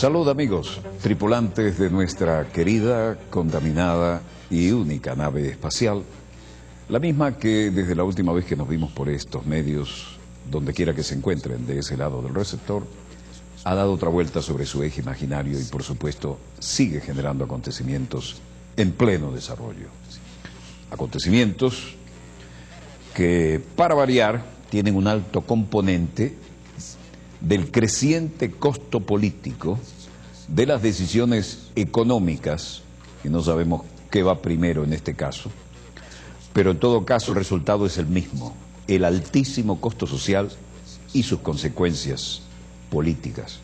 Salud amigos, tripulantes de nuestra querida, contaminada y única nave espacial, la misma que desde la última vez que nos vimos por estos medios, donde quiera que se encuentren de ese lado del receptor, ha dado otra vuelta sobre su eje imaginario y por supuesto sigue generando acontecimientos en pleno desarrollo. Acontecimientos que, para variar, tienen un alto componente del creciente costo político de las decisiones económicas, y no sabemos qué va primero en este caso, pero en todo caso el resultado es el mismo, el altísimo costo social y sus consecuencias políticas.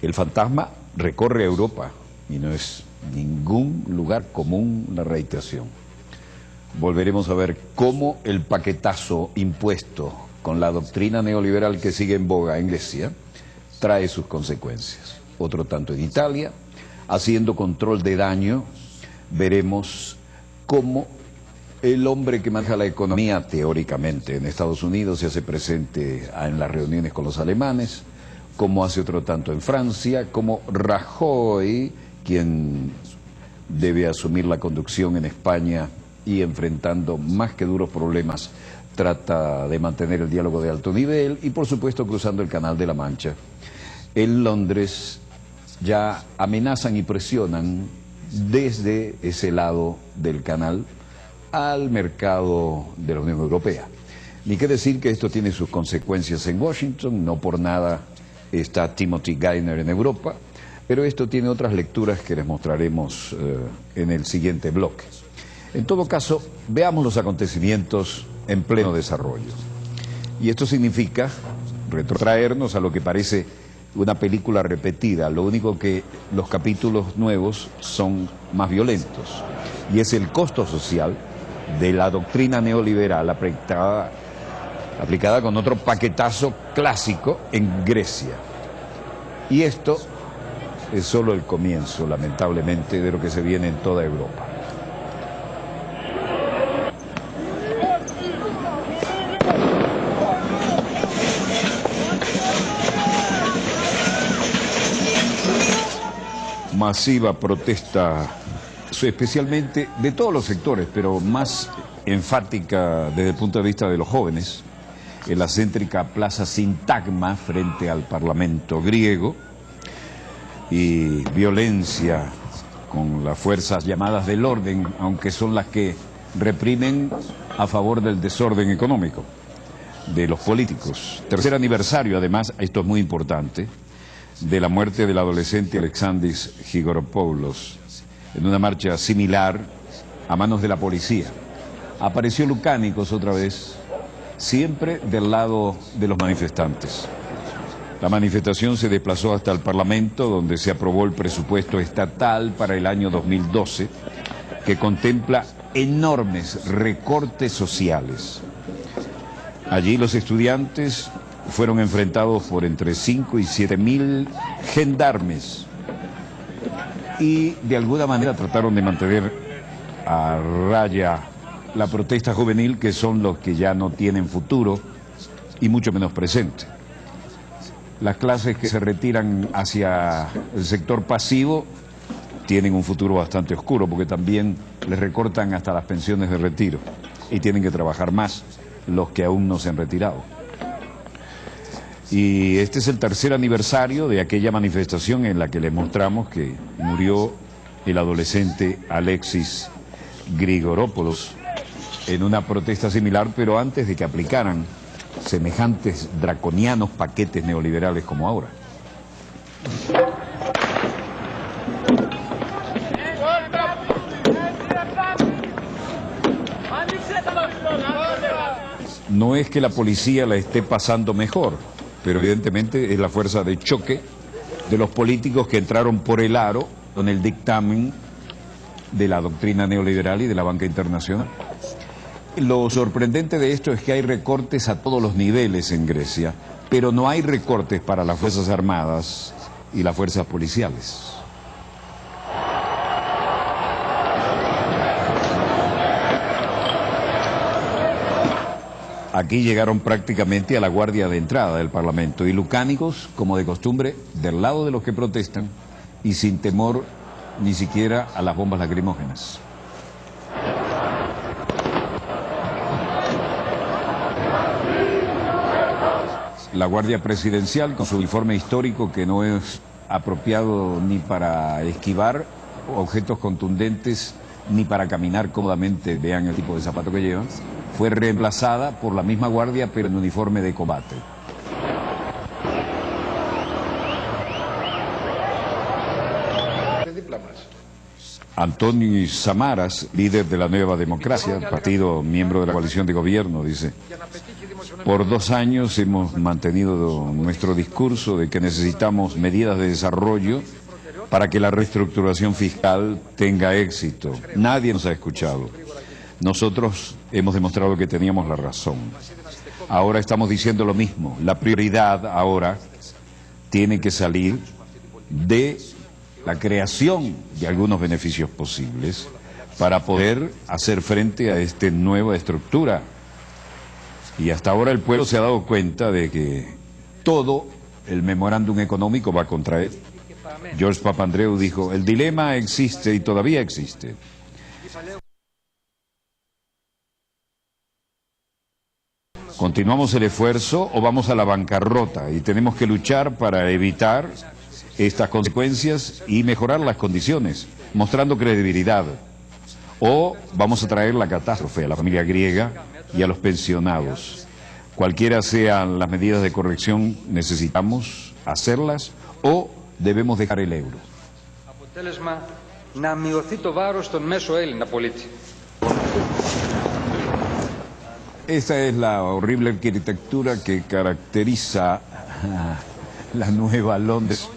El fantasma recorre Europa y no es ningún lugar común la reiteración. Volveremos a ver cómo el paquetazo impuesto con la doctrina neoliberal que sigue en boga en Grecia trae sus consecuencias. Otro tanto en Italia, haciendo control de daño, veremos cómo el hombre que maneja la economía teóricamente en Estados Unidos se hace presente en las reuniones con los alemanes, como hace otro tanto en Francia, como Rajoy, quien debe asumir la conducción en España y enfrentando más que duros problemas, trata de mantener el diálogo de alto nivel y por supuesto cruzando el Canal de la Mancha. En Londres ya amenazan y presionan desde ese lado del canal al mercado de la Unión Europea. Ni qué decir que esto tiene sus consecuencias en Washington, no por nada está Timothy Geithner en Europa, pero esto tiene otras lecturas que les mostraremos en el siguiente bloque. En todo caso, veamos los acontecimientos en pleno desarrollo. Y esto significa retrotraernos a lo que parece una película repetida, lo único que los capítulos nuevos son más violentos, y es el costo social de la doctrina neoliberal aplicada con otro paquetazo clásico en Grecia. Y esto es solo el comienzo, lamentablemente, de lo que se viene en toda Europa. Masiva protesta, especialmente de todos los sectores, pero más enfática desde el punto de vista de los jóvenes, en la céntrica Plaza Sintagma frente al Parlamento griego, y violencia con las fuerzas llamadas del orden, aunque son las que reprimen a favor del desorden económico de los políticos. Tercer aniversario, además, esto es muy importante, de la muerte del adolescente Alexandris Grigoropoulos, en una marcha similar a manos de la policía. Apareció Lukánikoss otra vez, siempre del lado de los manifestantes. La manifestación se desplazó hasta el Parlamento, donde se aprobó el presupuesto estatal para el año 2012, que contempla enormes recortes sociales. Allí los estudiantes fueron enfrentados por entre 5 y 7 mil gendarmes y de alguna manera trataron de mantener a raya la protesta juvenil, que son los que ya no tienen futuro y mucho menos presente. Las clases que se retiran hacia el sector pasivo tienen un futuro bastante oscuro, porque también les recortan hasta las pensiones de retiro y tienen que trabajar más los que aún no se han retirado. Y este es el tercer aniversario de aquella manifestación en la que les mostramos que murió el adolescente Alexis Grigoropoulos en una protesta similar, pero antes de que aplicaran semejantes draconianos paquetes neoliberales como ahora. No es que la policía la esté pasando mejor, pero evidentemente es la fuerza de choque de los políticos que entraron por el aro con el dictamen de la doctrina neoliberal y de la banca internacional. Lo sorprendente de esto es que hay recortes a todos los niveles en Grecia, pero no hay recortes para las Fuerzas Armadas y las fuerzas policiales. Aquí llegaron prácticamente a la guardia de entrada del Parlamento y lucánicos, como de costumbre, del lado de los que protestan y sin temor ni siquiera a las bombas lacrimógenas. La Guardia Presidencial, con su uniforme histórico que no es apropiado ni para esquivar objetos contundentes ni para caminar cómodamente, vean el tipo de zapato que llevan, fue reemplazada por la misma guardia pero en uniforme de combate. Antonio Samaras, líder de la Nueva Democracia, partido miembro de la coalición de gobierno, dice: por 2 años hemos mantenido nuestro discurso de que necesitamos medidas de desarrollo para que la reestructuración fiscal tenga éxito. Nadie nos ha escuchado. Nosotros hemos demostrado que teníamos la razón. Ahora estamos diciendo lo mismo. La prioridad ahora tiene que salir de la creación de algunos beneficios posibles para poder hacer frente a esta nueva estructura. Y hasta ahora el pueblo se ha dado cuenta de que todo el memorándum económico va contra él. George Papandreou dijo: el dilema existe y todavía existe. ¿Continuamos el esfuerzo o vamos a la bancarrota? Y tenemos que luchar para evitar estas consecuencias y mejorar las condiciones, mostrando credibilidad. O vamos a traer la catástrofe a la familia griega y a los pensionados. Cualquiera sean las medidas de corrección, necesitamos hacerlas o debemos dejar el euro. Esta es la horrible arquitectura que caracteriza la nueva Londres.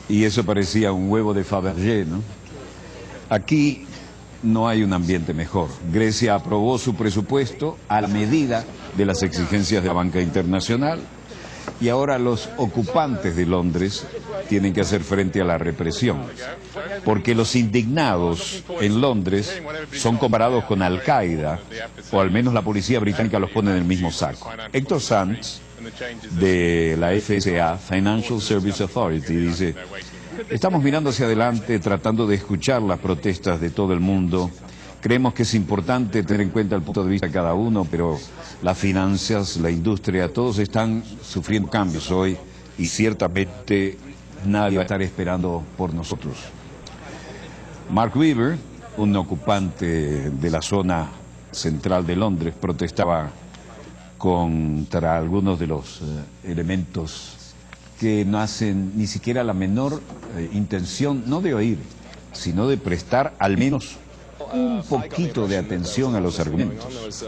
Y eso parecía un huevo de Fabergé, ¿no? Aquí no hay un ambiente mejor. Grecia aprobó su presupuesto a la medida de las exigencias de la banca internacional y ahora los ocupantes de Londres tienen que hacer frente a la represión, porque los indignados en Londres son comparados con Al-Qaeda, o al menos la policía británica los pone en el mismo saco. Héctor Sanz, de la FSA, Financial Service Authority, dice: estamos mirando hacia adelante, tratando de escuchar las protestas de todo el mundo. Creemos que es importante tener en cuenta el punto de vista de cada uno, pero las finanzas, la industria, todos están sufriendo cambios hoy y ciertamente nadie va a estar esperando por nosotros. Mark Weaver, un ocupante de la zona central de Londres, protestaba contra algunos de los elementos que no hacen ni siquiera la menor intención, no de oír, sino de prestar al menos un poquito de atención a los argumentos.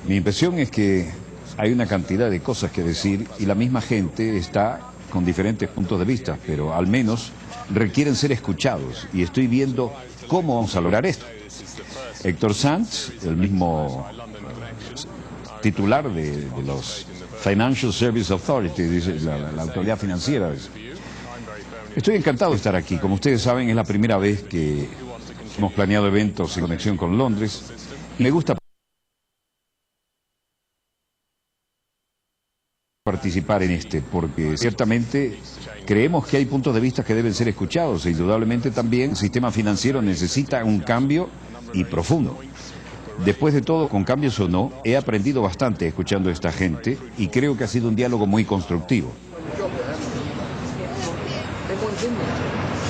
Mi impresión es que hay una cantidad de cosas que decir y la misma gente está con diferentes puntos de vista, pero al menos requieren ser escuchados y estoy viendo cómo vamos a lograr esto. Héctor Sanz, el mismo titular de los Financial Service Authority, dice la autoridad financiera. Estoy encantado de estar aquí. Como ustedes saben, es la primera vez que hemos planeado eventos en conexión con Londres. Me gusta participar en este, porque ciertamente creemos que hay puntos de vista que deben ser escuchados e indudablemente también el sistema financiero necesita un cambio y profundo. Después de todo, con cambios o no, he aprendido bastante escuchando a esta gente y creo que ha sido un diálogo muy constructivo.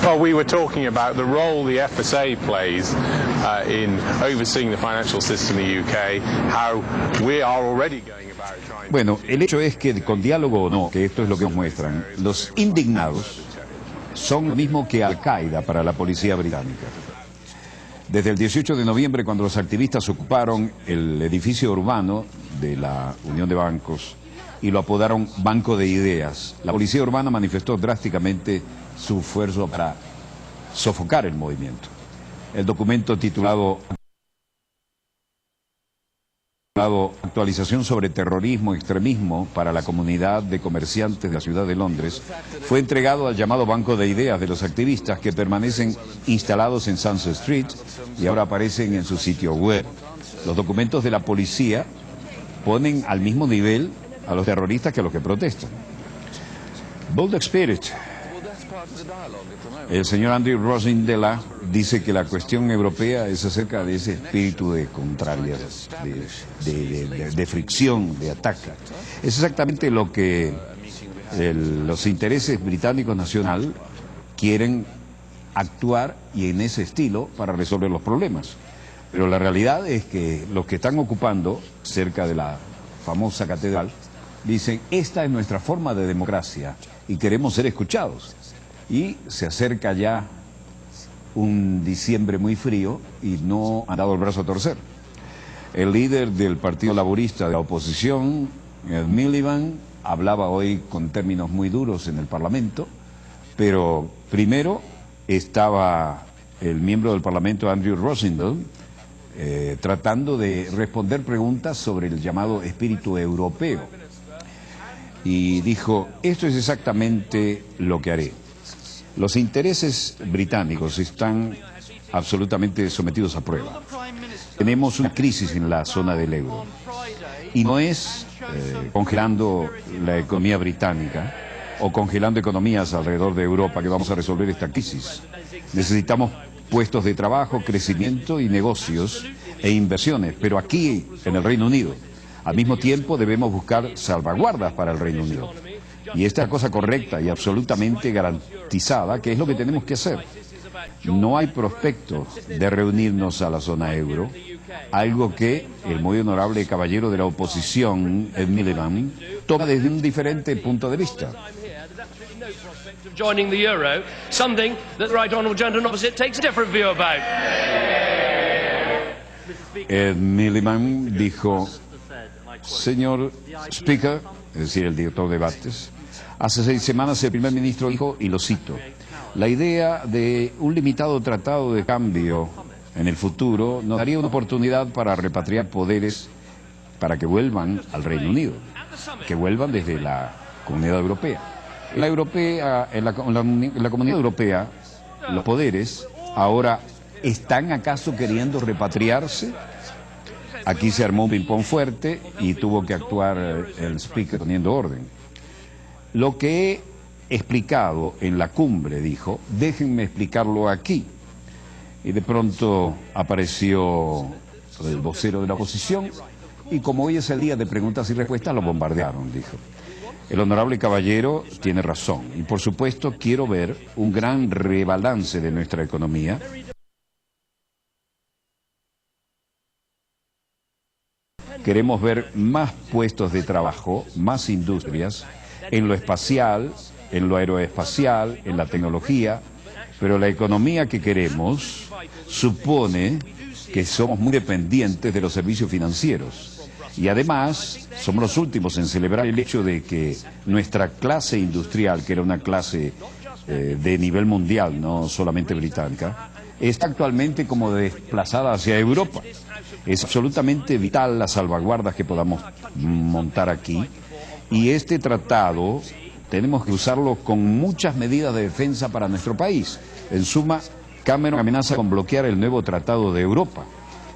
Well, we were talking about the role the FSA plays in overseeing the financial system in the UK, how we are already going about trying... Bueno, el hecho es que con diálogo o no, que esto es lo que nos muestran, los indignados son lo mismo que Al-Qaeda para la policía británica. Desde el 18 de noviembre, cuando los activistas ocuparon el edificio urbano de la Unión de Bancos y lo apodaron Banco de Ideas, la policía urbana manifestó drásticamente su esfuerzo para sofocar el movimiento. El documento titulado titulado Actualización sobre terrorismo y extremismo para la comunidad de comerciantes de la ciudad de Londres, fue entregado al llamado banco de ideas de los activistas que permanecen instalados en Sunset Street y ahora aparecen en su sitio web. Los documentos de la policía ponen al mismo nivel a los terroristas que a los que protestan. Bold Spirit. El señor Andrew Rosindela dice que la cuestión europea es acerca de ese espíritu de contraria, de fricción, de ataque. Es exactamente lo que los intereses británicos nacional quieren actuar y en ese estilo para resolver los problemas. Pero la realidad es que los que están ocupando cerca de la famosa catedral dicen, esta es nuestra forma de democracia y queremos ser escuchados. Y se acerca ya un diciembre muy frío y no han dado el brazo a torcer. El líder del Partido Laborista de la oposición, Ed Miliband, hablaba hoy con términos muy duros en el Parlamento, pero primero estaba el miembro del Parlamento, Andrew Rosindell, tratando de responder preguntas sobre el llamado espíritu europeo. Y dijo, esto es exactamente lo que haré. Los intereses británicos están absolutamente sometidos a prueba. Tenemos una crisis en la zona del euro. Y no es congelando la economía británica o congelando economías alrededor de Europa que vamos a resolver esta crisis. Necesitamos puestos de trabajo, crecimiento y negocios e inversiones, pero aquí, en el Reino Unido. Al mismo tiempo debemos buscar salvaguardas para el Reino Unido. Y esta es la cosa correcta y absolutamente garantizada, que es lo que tenemos que hacer. No hay prospecto de reunirnos a la zona euro, algo que el muy honorable caballero de la oposición, Ed Miliband, toma desde un diferente punto de vista. Joining the euro, something that the right honourable gentleman opposite takes a different view about. Ed Miliband dijo, señor Speaker, es decir, el director de debates, hace 6 semanas el primer ministro dijo, y lo cito, la idea de un limitado tratado de cambio en el futuro nos daría una oportunidad para repatriar poderes para que vuelvan al Reino Unido, que vuelvan desde la Comunidad Europea. En la Comunidad Europea, los poderes ahora están acaso queriendo repatriarse. Aquí se armó un ping-pong fuerte y tuvo que actuar el speaker poniendo orden. Lo que he explicado en la cumbre, dijo, déjenme explicarlo aquí. Y de pronto apareció el vocero de la oposición y como hoy es el día de preguntas y respuestas, lo bombardearon, dijo. El honorable caballero tiene razón y por supuesto quiero ver un gran rebalance de nuestra economía. Queremos ver más puestos de trabajo, más industrias, en lo espacial, en lo aeroespacial, en la tecnología, pero la economía que queremos supone que somos muy dependientes de los servicios financieros. Y además, somos los últimos en celebrar el hecho de que nuestra clase industrial, que era una clase de nivel mundial, no solamente británica, está actualmente como desplazada hacia Europa. Es absolutamente vital las salvaguardas que podamos montar aquí. Y este tratado tenemos que usarlo con muchas medidas de defensa para nuestro país. En suma, Cameron amenaza con bloquear el nuevo Tratado de Europa.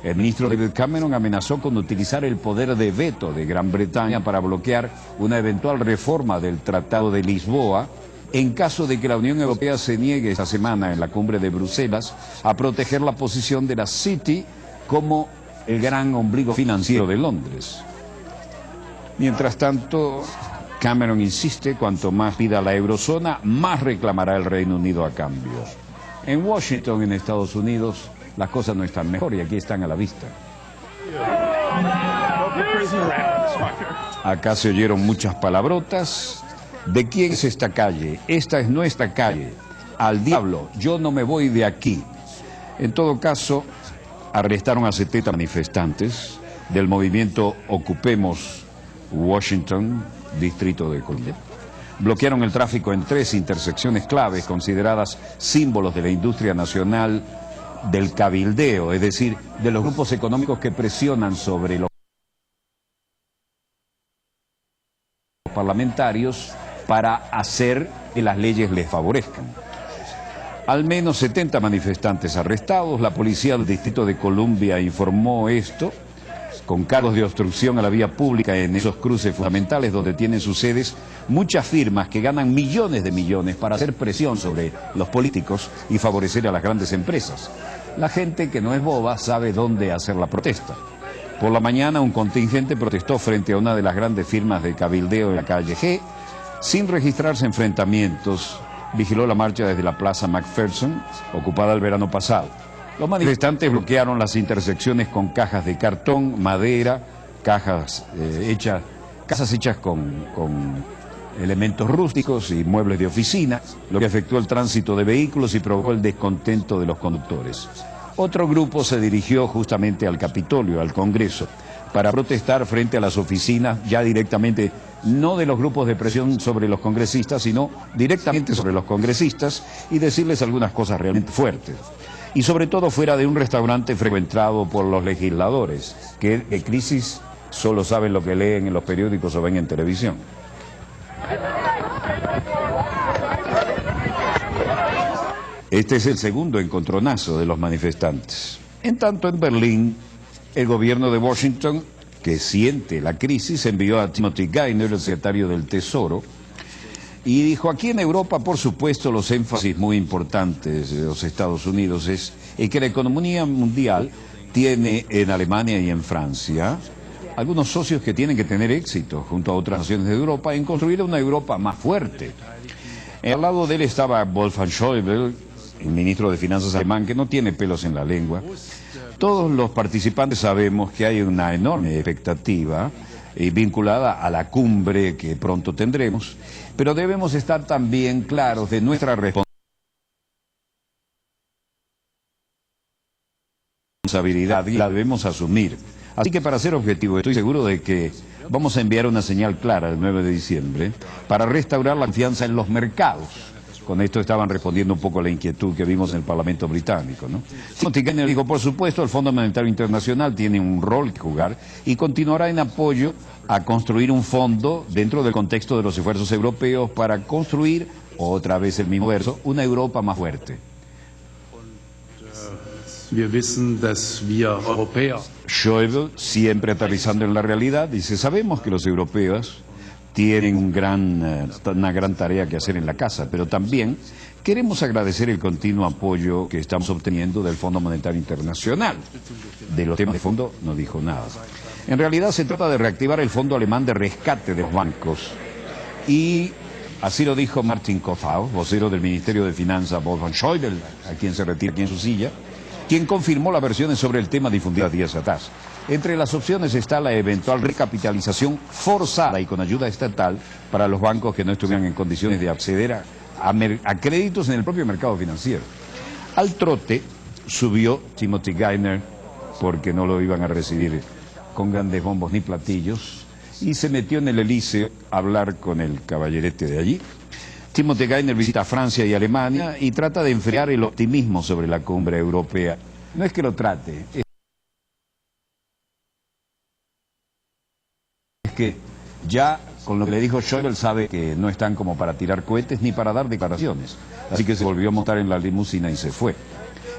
El ministro David Cameron amenazó con utilizar el poder de veto de Gran Bretaña para bloquear una eventual reforma del Tratado de Lisboa en caso de que la Unión Europea se niegue esta semana en la cumbre de Bruselas a proteger la posición de la City como el gran ombligo financiero de Londres. Mientras tanto, Cameron insiste, cuanto más pida la eurozona, más reclamará el Reino Unido a cambio. En Washington, en Estados Unidos, las cosas no están mejor y aquí están a la vista. Acá se oyeron muchas palabrotas. ¿De quién es esta calle? Esta es nuestra calle. Al diablo, yo no me voy de aquí. En todo caso, arrestaron a 70 manifestantes del movimiento Ocupemos Washington, Distrito de Columbia. Bloquearon el tráfico en 3 intersecciones claves consideradas símbolos de la industria nacional del cabildeo, es decir, de los grupos económicos que presionan sobre los parlamentarios para hacer que las leyes les favorezcan. Al menos 70 manifestantes arrestados. La policía del Distrito de Columbia informó esto, con cargos de obstrucción a la vía pública en esos cruces fundamentales donde tienen sus sedes muchas firmas que ganan millones de millones para hacer presión sobre los políticos y favorecer a las grandes empresas. La gente que no es boba sabe dónde hacer la protesta. Por la mañana un contingente protestó frente a una de las grandes firmas de cabildeo en la calle G, sin registrarse enfrentamientos. Vigiló la marcha desde la Plaza McPherson, ocupada el verano pasado. Los manifestantes bloquearon las intersecciones con cajas de cartón, madera, casas hechas con elementos rústicos y muebles de oficina, lo que afectó el tránsito de vehículos y provocó el descontento de los conductores. Otro grupo se dirigió justamente al Capitolio, al Congreso, para protestar frente a las oficinas, ya directamente, no de los grupos de presión sobre los congresistas, sino directamente sobre los congresistas y decirles algunas cosas realmente fuertes. Y sobre todo fuera de un restaurante frecuentado por los legisladores, que de crisis solo saben lo que leen en los periódicos o ven en televisión. Este es el segundo encontronazo de los manifestantes. En tanto, en Berlín, el gobierno de Washington, que siente la crisis, envió a Timothy Geithner, el secretario del Tesoro, y dijo, aquí en Europa, por supuesto, los énfasis muy importantes de los Estados Unidos es que la economía mundial tiene en Alemania y en Francia algunos socios que tienen que tener éxito, junto a otras naciones de Europa, en construir una Europa más fuerte. Al lado de él estaba Wolfgang Schäuble, el ministro de Finanzas alemán, que no tiene pelos en la lengua. Todos los participantes sabemos que hay una enorme expectativa vinculada a la cumbre que pronto tendremos, pero debemos estar también claros de nuestra responsabilidad y la debemos asumir. Así que para ser objetivo, estoy seguro de que vamos a enviar una señal clara el 9 de diciembre para restaurar la confianza en los mercados. Con esto estaban respondiendo un poco a la inquietud que vimos en el Parlamento británico, ¿no? Timothy Geithner dijo, por supuesto, el Fondo Monetario Internacional tiene un rol que jugar y continuará en apoyo a construir un fondo dentro del contexto de los esfuerzos europeos para construir, otra vez el mismo verso, una Europa más fuerte. Schäuble, siempre aterrizando en la realidad, dice, sabemos que los europeos tienen una gran tarea que hacer en la casa, pero también queremos agradecer el continuo apoyo que estamos obteniendo del Fondo Monetario Internacional. De los temas de fondo no dijo nada. En realidad se trata de reactivar el Fondo Alemán de Rescate de los Bancos y así lo dijo Martin Koffau, vocero del Ministerio de Finanzas, Wolfgang Schäuble, a quien se retira aquí en su silla, quien confirmó las versiones sobre el tema difundidas días atrás. Entre las opciones está la eventual recapitalización forzada y con ayuda estatal para los bancos que no estuvieran en condiciones de acceder a créditos en el propio mercado financiero. Al trote subió Timothy Geithner porque no lo iban a recibir con grandes bombos ni platillos y se metió en el Elíseo a hablar con el caballerete de allí. Timothy Geithner visita Francia y Alemania y trata de enfriar el optimismo sobre la cumbre europea. No es que lo trate, es que ya con lo que le dijo Schäuble sabe que no están como para tirar cohetes ni para dar declaraciones. Así que se volvió a montar en la limusina y se fue.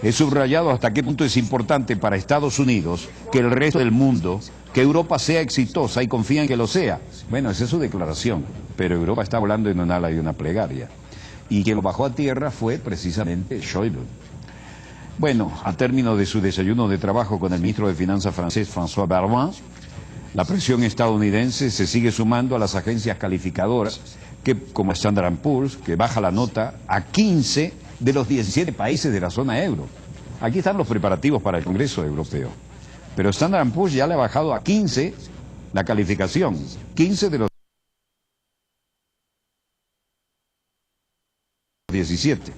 He subrayado hasta qué punto es importante para Estados Unidos que el resto del mundo, que Europa sea exitosa y confía en que lo sea. Bueno, esa es su declaración, pero Europa está hablando en un ala y una plegaria. Y quien lo bajó a tierra fue precisamente Schäuble. Bueno, al término de su desayuno de trabajo con el ministro de Finanzas francés François Bayrou, la presión estadounidense se sigue sumando a las agencias calificadoras, que como Standard & Poor's, que baja la nota a 15 de los 17 países de la zona euro. Aquí están los preparativos para el Congreso Europeo. Pero Standard & Poor's ya le ha bajado a 15 la calificación. 15 de los 17.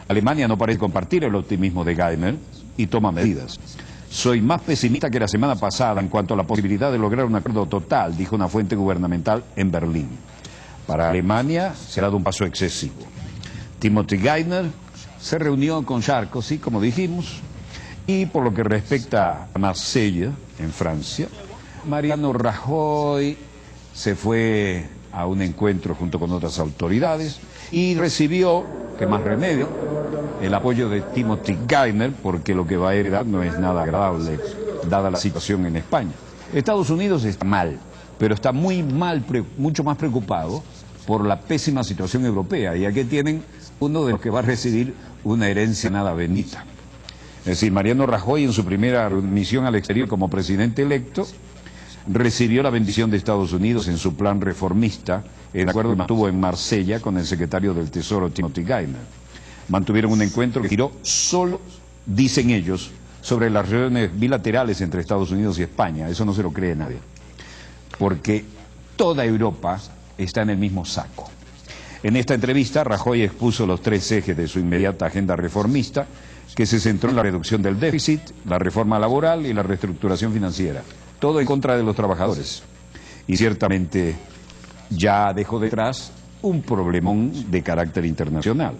Alemania no parece compartir el optimismo de Geithner y toma medidas. Soy más pesimista que la semana pasada en cuanto a la posibilidad de lograr un acuerdo total, dijo una fuente gubernamental en Berlín. Para Alemania se ha dado un paso excesivo. Timothy Geithner se reunió con Sarkozy, como dijimos, y por lo que respecta a Marsella, en Francia, Mariano Rajoy se fue a un encuentro junto con otras autoridades y recibió, que más remedio, el apoyo de Timothy Geithner, porque lo que va a heredar no es nada agradable, dada la situación en España. Estados Unidos está mal, pero está muy mal, mucho más preocupado por la pésima situación europea, y aquí tienen uno de los que va a recibir una herencia nada bendita. Es decir, Mariano Rajoy, en su primera misión al exterior como presidente electo, recibió la bendición de Estados Unidos en su plan reformista, el acuerdo que mantuvo en Marsella con el secretario del Tesoro Timothy Geithner. Mantuvieron un encuentro que giró solo, dicen ellos, sobre las reuniones bilaterales entre Estados Unidos y España. Eso no se lo cree nadie, porque toda Europa está en el mismo saco. En esta entrevista, Rajoy expuso los 3 ejes de su inmediata agenda reformista, que se centró en la reducción del déficit, la reforma laboral y la reestructuración financiera. Todo en contra de los trabajadores. Y ciertamente ya dejó detrás un problemón de carácter internacional.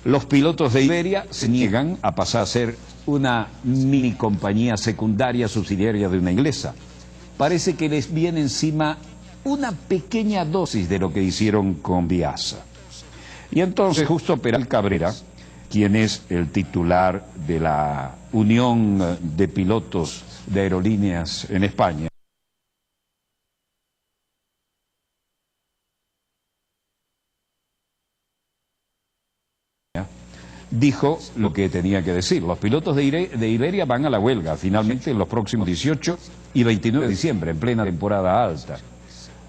Los pilotos de Iberia se niegan a pasar a ser una mini compañía secundaria subsidiaria de una inglesa. Parece que les viene encima una pequeña dosis de lo que hicieron con Viasa. Y entonces justo Peral Cabrera, quien es el titular de la Unión de Pilotos de Aerolíneas en España, dijo lo que tenía que decir. Los pilotos de Iberia van a la huelga, finalmente, en los próximos 18 y 29 de diciembre, en plena temporada alta.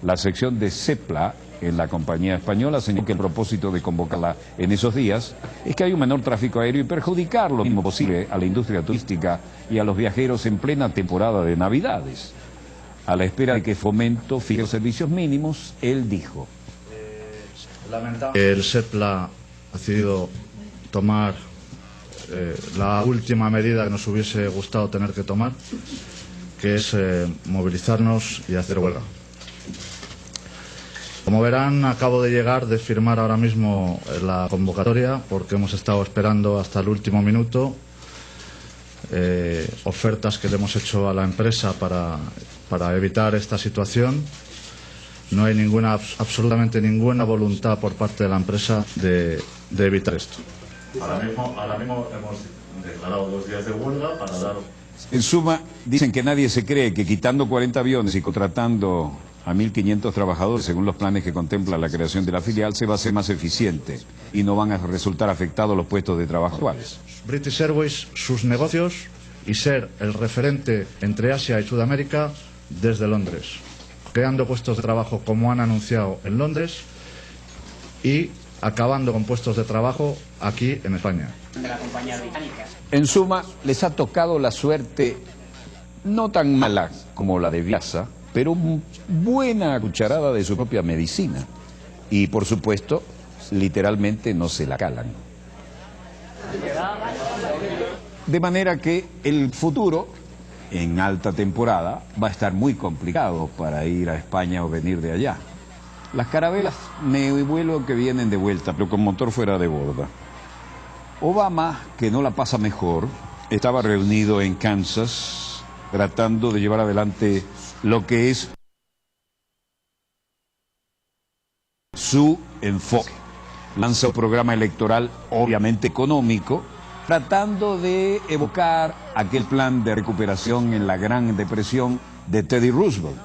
La sección de CEPLA en la compañía española señaló que el propósito de convocarla en esos días es que hay un menor tráfico aéreo y perjudicar lo mínimo posible a la industria turística y a los viajeros en plena temporada de Navidades. A la espera de que Fomento fije los servicios mínimos, él dijo: el CEPLA ha decidido tomar la última medida que nos hubiese gustado tener que tomar, que es movilizarnos y hacer huelga. Como verán, acabo de llegar de firmar ahora mismo la convocatoria, porque hemos estado esperando hasta el último minuto ofertas que le hemos hecho a la empresa para evitar esta situación. No hay absolutamente ninguna voluntad por parte de la empresa de evitar esto. Ahora mismo hemos declarado 2 días de huelga para dar... En suma, dicen que nadie se cree que quitando 40 aviones y contratando a 1.500 trabajadores, según los planes que contempla la creación de la filial, se va a hacer más eficiente y no van a resultar afectados los puestos de trabajo actuales. British Airways, sus negocios y ser el referente entre Asia y Sudamérica desde Londres, creando puestos de trabajo como han anunciado en Londres y acabando con puestos de trabajo aquí en España. De la compañía británica. En suma, les ha tocado la suerte no tan mala como la de Viasa, pero buena cucharada de su propia medicina. Y por supuesto, literalmente no se la calan. De manera que el futuro, en alta temporada, va a estar muy complicado para ir a España o venir de allá. Las carabelas me vuelo que vienen de vuelta, pero con motor fuera de borda. Obama, que no la pasa mejor, estaba reunido en Kansas tratando de llevar adelante lo que es su enfoque. Lanza un programa electoral obviamente económico, tratando de evocar aquel plan de recuperación en la Gran Depresión de Teddy Roosevelt.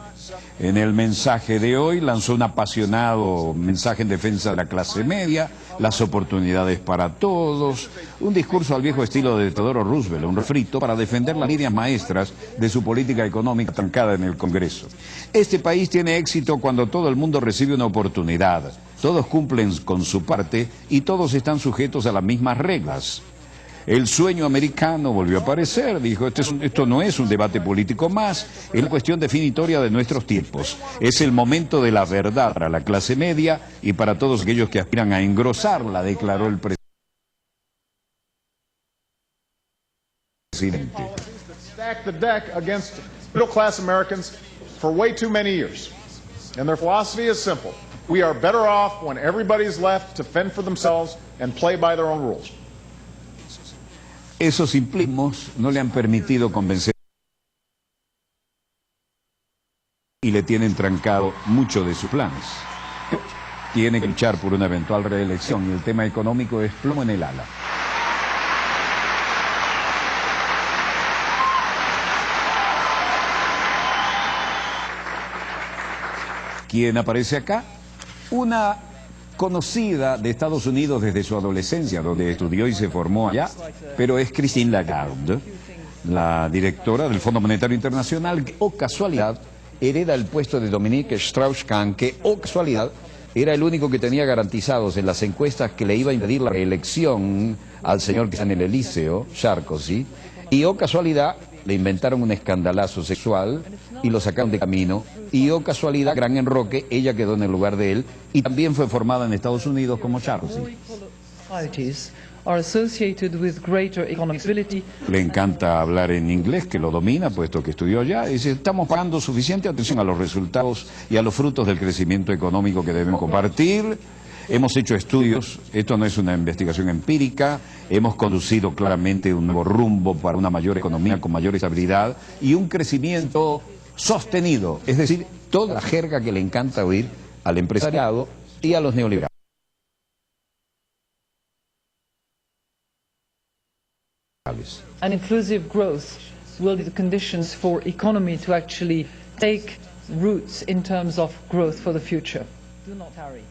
En el mensaje de hoy lanzó un apasionado mensaje en defensa de la clase media, las oportunidades para todos, un discurso al viejo estilo de Theodore Roosevelt, un refrito para defender las líneas maestras de su política económica trancada en el Congreso. Este país tiene éxito cuando todo el mundo recibe una oportunidad, todos cumplen con su parte y todos están sujetos a las mismas reglas. El sueño americano volvió a aparecer, dijo, esto no es un debate político más, es la cuestión definitoria de nuestros tiempos. Es el momento de la verdad para la clase media y para todos aquellos que aspiran a engrosarla, declaró el presidente. Stacked the deck against middle class Americans for way too many years. And their philosophy is simple. We are better off when everybody's left to fend for themselves and play by their own rules. Esos simplismos no le han permitido convencer y le tienen trancado muchos de sus planes. Tiene que luchar por una eventual reelección y el tema económico es plomo en el ala. ¿Quién aparece acá? Una conocida de Estados Unidos desde su adolescencia, donde estudió y se formó allá, pero es Christine Lagarde, la directora del Fondo Monetario Internacional, que, casualidad, hereda el puesto de Dominique Strauss-Kahn, que, casualidad, era el único que tenía garantizados en las encuestas que le iba a impedir la reelección al señor que está en el Elíseo, Sarkozy, y, casualidad, le inventaron un escandalazo sexual y lo sacaron de camino. Y, casualidad, gran enroque, ella quedó en el lugar de él y también fue formada en Estados Unidos como Sarkozy. Le encanta hablar en inglés, que lo domina, puesto que estudió allá. Y dice, estamos pagando suficiente atención a los resultados y a los frutos del crecimiento económico que debemos compartir. Hemos hecho estudios, esto no es una investigación empírica, hemos conducido claramente un nuevo rumbo para una mayor economía con mayor estabilidad y un crecimiento sostenido, es decir, toda la jerga que le encanta oír al empresariado y a los neoliberales. And inclusive growth will be the conditions for economy to actually take roots in terms of growth for the future. Do not hurry.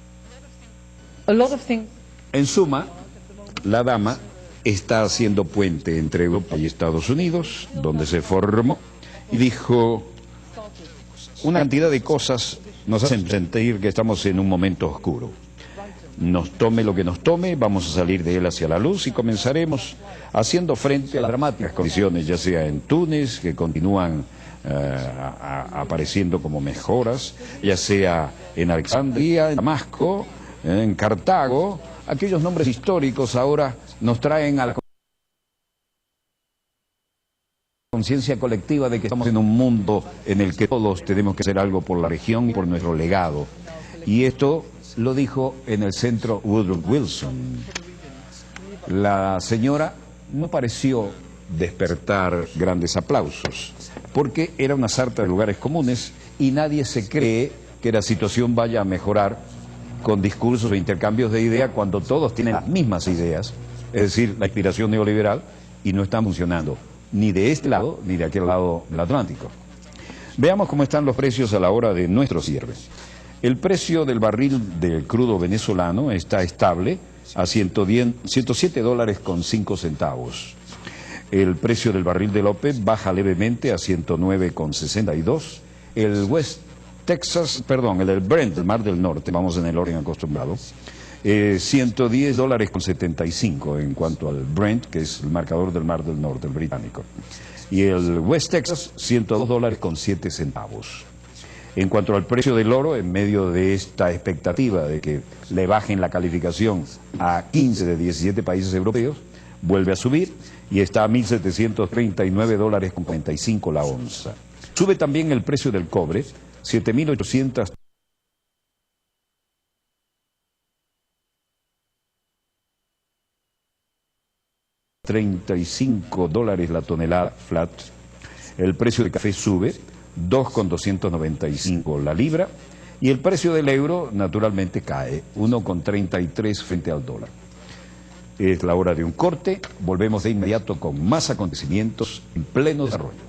A lot of things. En suma, la dama está haciendo puente entre Europa y Estados Unidos, donde se formó, y dijo una cantidad de cosas nos hacen sentir que estamos en un momento oscuro. Nos tome lo que nos tome, vamos a salir de él hacia la luz y comenzaremos haciendo frente a las dramáticas condiciones, ya sea en Túnez, que continúan apareciendo como mejoras, ya sea en Alejandría, en Damasco, en Cartago. Aquellos nombres históricos ahora nos traen a la conciencia colectiva de que estamos en un mundo en el que todos tenemos que hacer algo por la región y por nuestro legado. Y esto lo dijo en el centro Woodrow Wilson. La señora no pareció despertar grandes aplausos, porque era una sarta de lugares comunes y nadie se cree que la situación vaya a mejorar con discursos o intercambios de ideas cuando todos tienen las mismas ideas, es decir, la inspiración neoliberal, y no están funcionando ni de este lado ni de aquel lado del Atlántico. Veamos cómo están los precios a la hora de nuestro cierre. El precio del barril del crudo venezolano está estable a $107.05. El precio del barril del OPEP baja levemente a 109,62. El el Brent del Mar del Norte, vamos en el orden acostumbrado, $110.75 en cuanto al Brent, que es el marcador del Mar del Norte, el británico. Y el West Texas, $102.07. En cuanto al precio del oro, en medio de esta expectativa de que le bajen la calificación a 15 de 17 países europeos, vuelve a subir y está a $1.739.45 la onza. Sube también el precio del cobre, $7.835 la tonelada flat. El precio del café sube, 2,295 la libra, y el precio del euro naturalmente cae, 1,33 frente al dólar. Es la hora de un corte, volvemos de inmediato con más acontecimientos en pleno desarrollo.